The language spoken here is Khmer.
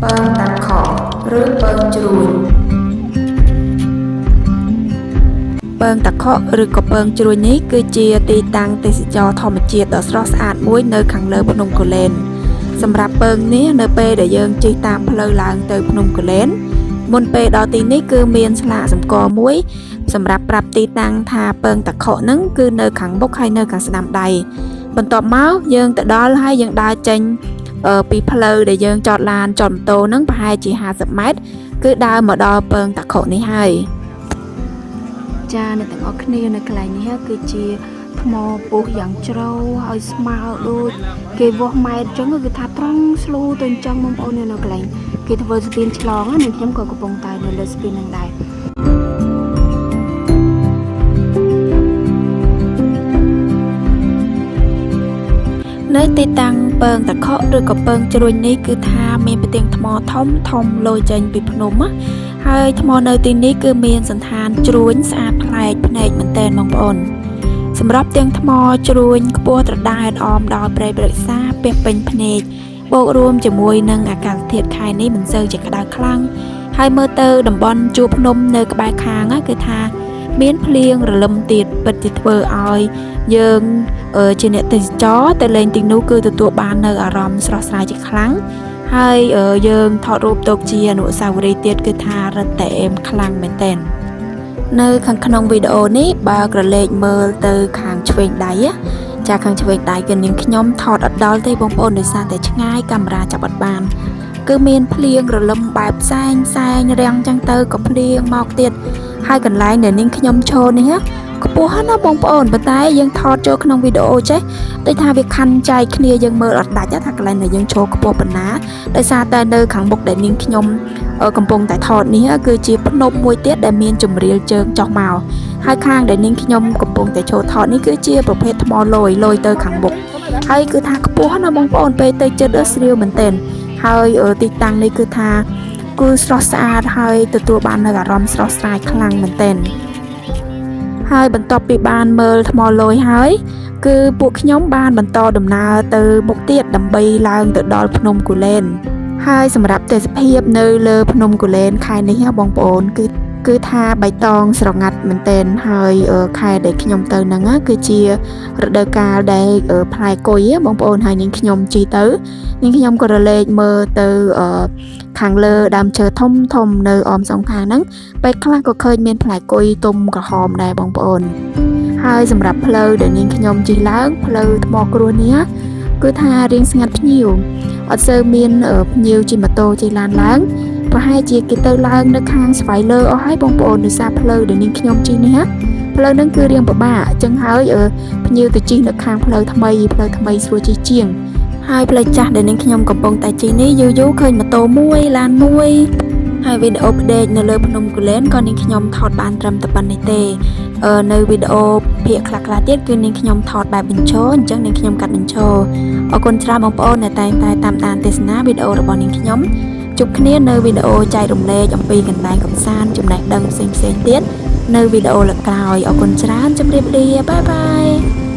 ពងតាខកឬពងជ្រួញពងតាខកឬក៏ពងជ្រួញនេះគឺជាទីតាំងទេសចរធម្មជាតិដ៏ស្រស់ស្អាតមួយនៅខាងលើភ្នំគូលែនសម្រាប់ពងនេះនៅពេលដែលយើងជិះតាមផ្លូវឡើងទៅភ្នំគូលែនមុនពេលដល់ទីនេះគឺមានស្លាកសម្គាល់មួយសម្រាប់ប្រាប់ទីតាំងថាពងតាខកហ្នឹងគឺនៅខាងមុខហើយនៅខាងស្ដាំដៃបន្ទាប់មកយើងទៅដល់ហើយយើងដើរចេញពីផ្លូវដែលយើងចតឡានចតម៉ូតូហ្នឹងប្រហែលជា50ម៉ែត្រគឺដើរមកដល់ពងតាខកនេះហើយចាអ្នកទាំងអស់គ្នានៅកន្លែងនេះគឺជាថ្មពុះយ៉ាងជ្រៅហើយស្មើដូចគេវាស់ម៉ែត្រអញ្ចឹងគឺថាត្រង់ស្លូទៅអញ្ចឹងបងប្អូននៅកន្លែងគេធ្វើស្ពានឆ្លងណាខ្ញុំក៏កំពុងតែនៅលើស្ពានហ្នឹងដែរនៅទីតាំងពងតាខកឬក៏ពងជ្រួញនេះគឺថាមានផ្ទាំងថ្មធំលយចេញពីភ្នំហើយថ្មនៅទីនេះគឺមានសន្តានជ្រួញស្អាតប្លែកភ្នែកមែនទែនបងប្អូនសម្រាប់ទាំងថ្មជ្រួញខ្ពស់ត្រដែតអមដោយព្រៃព្រឹក្សាពាក់ពេញភ្នែកបូករួមជាមួយនឹងអាកាសធាតុខែនេះមិនសូវជាក្តៅខ្លាំងហើយមើលទៅតំបន់ជួរភ្នំនៅក្បែរខាងគឺថាមានភ្លៀងរលឹមទៀតពិតជាធ្វើឲ្យយើងជាអ្នកទេសចរទៅលេងទីនោះគឺទទួលបាននៅអារម្មណ៍ស្រស់ស្រាយជាខ្លាំងហើយយើងថតរូបទុកជាអនុស្សាវរីយ៍ទៀតគឺថារឹតតែអែមខ្លាំងមែនទែននៅខាងក្នុងវីដេអូនេះបើក្រឡេកមើលទៅខាងឆ្វេងដៃចាខាងឆ្វេងដៃគឺនាងខ្ញុំថតអត់ដល់ទេបងប្អូនដោយសារតែឆ្ងាយកាមេរ៉ាចាប់អត់បានគឺមានភ្លៀងរលឹមបែបផ្សែងរាំងចឹងទៅក៏ភ្លៀងមកទៀតហើយកន្លែងដែលនាងខ្ញុំឈរនេះខ្ពស់ណាស់បងប្អូនប៉ុន្តែយើងថតចូលក្នុងវីដេអូចេះដូចថាវាខាន់ចែកគ្នាយើងមើលអត់ដាច់ថាកន្លែងដែលយើងឈរខ្ពស់ប៉ុណ្ណាដោយសារតែនៅខាងមុខដែលនាងខ្ញុំកំពុងតែថតនេះគឺជាភ្នំមួយទៀតដែលមានជម្រាលជើងចុះមកហើយខាងដែលនាងខ្ញុំកំពុងតែចូលថតនេះគឺជាប្រភេទថ្មលយទៅខាងមុខហើយគឺថាខ្ពស់ណាស់បងប្អូនពេលទៅជិតស្រាវមែនទែនហើយទីតាំងនេះគឺថាគឺស្រស់ស្អាតហើយទទួលបាននៅអារម្មណ៍ស្រស់ស្រាយខ្លាំងមែនទែនហើយបន្ទាប់ពីបានមើលថ្មលយហើយគឺពួកខ្ញុំបានបន្តដំណើរទៅមុខទៀតដើម្បីឡើងទៅដល់ភ្នំគូលែនហើយសម្រាប់ទេសភាពនៅលើភ្នំគូលែនខែនេះបងប្អូនគឺថាបៃតងស្រងាត់មែនទែនហើយខែដែលខ្ញុំទៅហ្នឹងគឺជារដូវកាលដែលផ្លែគុយបងប្អូនហើយនាងខ្ញុំជីទៅនាងខ្ញុំក៏រលែកមើលទៅខាងលើដើមឈើធំនៅអមសងខាងហ្នឹងពេលខ្លះក៏ឃើញមានផ្លែគុយទុំក្រហមដែរបងប្អូនហើយសម្រាប់ផ្លូវដែលនាងខ្ញុំជិះឡើងផ្លូវថ្មគ្រួសនេះគឺថារៀងស្ងាត់ភ្ញៀវអត់សូវមានភ្ញៀវជិះម៉ូតូជិះឡានឡើងប្រហែលជាគេទៅឡើងនៅខាងស្វ័យលើអស់ហើយបងប្អូនដោយសារផ្លូវដែលនាងខ្ញុំជិះនេះផ្លូវហ្នឹងគឺរៀងពិបាកអញ្ចឹងហើយភ្ញៀវទៅជិះនៅខាងផ្លូវថ្មីស្រួលជិះជាងហើយផ្លូវចាស់ដែលនាងខ្ញុំកំពុងតែជិះនេះយូរឃើញម៉ូតូមួយឡានមួយហើយវីដេអូផ្ដេកនៅលើភ្នំគូលែនក៏នាងខ្ញុំថតបានត្រឹមតែប៉ុណ្្នេះទេនៅវីដេអូភាគខ្លះទៀតគឺនាងខ្ញុំថតបែបបញ្ឈរអញ្ចឹងនាងខ្ញុំកាត់បញ្ឈរអរគុណច្រើនបងប្អូនដែលតែងតែតាមដានទស្សនាវីដេអូរបស់នាងខ្ញុំជួបគ្នានៅវីដេអូចែករំលែកអំពីកន្លែងកម្សាន្តចំណេះដឹងផ្សេងទៀតនៅវីដេអូលើកក្រោយអរគុណច្រើនជម្រាបលាបាយបាយ